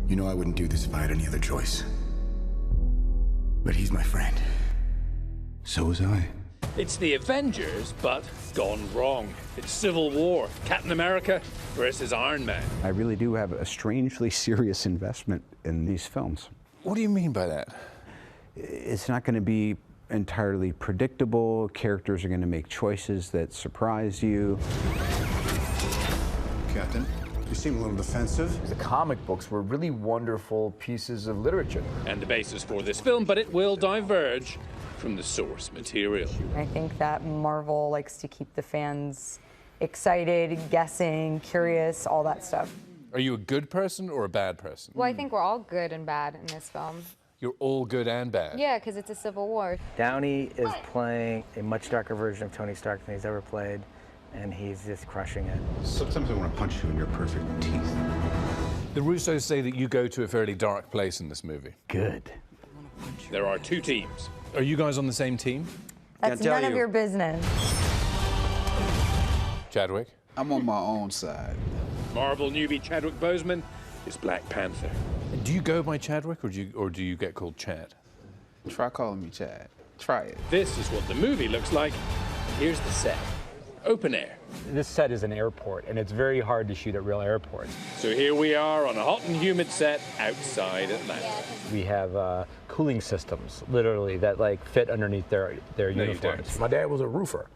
You know I wouldn't do this if I had any other choice. But he's my friend. So was I. It's the Avengers, but gone wrong. It's Civil War. Captain America versus Iron Man. I really do have a strangely serious investment in these films. What do you mean by that? It's not going to be entirely predictable. Characters are going to make choices that surprise you. Captain, you seem a little defensive. The comic books were really wonderful pieces of literature. And the basis for this film, but it will diverge from the source material. I think that Marvel likes to keep the fans excited, guessing, curious, all that stuff. Are you a good person or a bad person? Well, I think we're all good and bad in this film. You're all good and bad. Yeah, because it's a civil war. Downey is playing a much darker version of Tony Stark than he's ever played, and he's just crushing it. Sometimes I want to punch you in your perfect teeth. The Russos say that you go to a fairly dark place in this movie. Good. There are two teams. Are you guys on the same team? That's none of your business. Chadwick? I'm on my own side. Marvel newbie Chadwick Boseman is Black Panther. Do you go by Chadwick or do you get called Chad? Try calling me Chad. Try it. This is what the movie looks like. Here's the set. Open air. This set is an airport, and it's very hard to shoot at real airports. So here we are on a hot and humid set outside Atlanta. We have cooling systems, literally, that like fit underneath their uniforms. My dad was a roofer,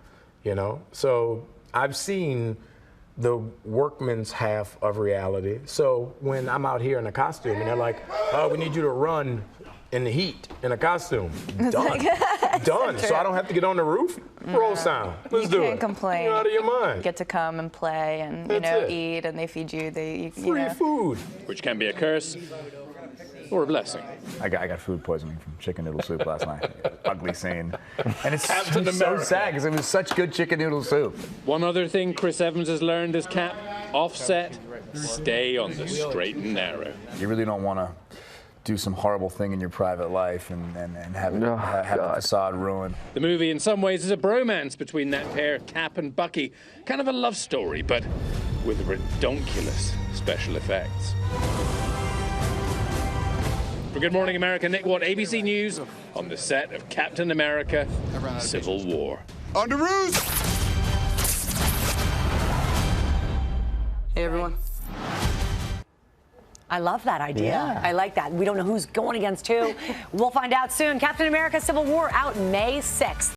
you know, so I've seen the workman's half of reality. So when I'm out here in a costume and they're like, oh, we need you to run in the heat in a costume. Done. Done. So I don't have to get on the roof. Roll sound. Let's do it. You can't complain. You're out of your mind. You get to come and play and eat, and they feed you. Free food. Which can be a curse or a blessing. I got food poisoning from chicken noodle soup last night. Ugly scene. And it's Captain so America. sad because it was such good chicken noodle soup. One other thing Chris Evans has learned as Cap, offset, stay on the straight and narrow. You really don't want to do some horrible thing in your private life and have the facade ruined. The movie, in some ways, is a bromance between that pair, Cap and Bucky. Kind of a love story, but with redonkulous special effects. For Good Morning America, Nick Watt, ABC News, on the set of Captain America, Civil War. On the roof! Hey, everyone. I love that idea. Yeah. I like that. We don't know who's going against who. We'll find out soon. Captain America Civil War out May 6th.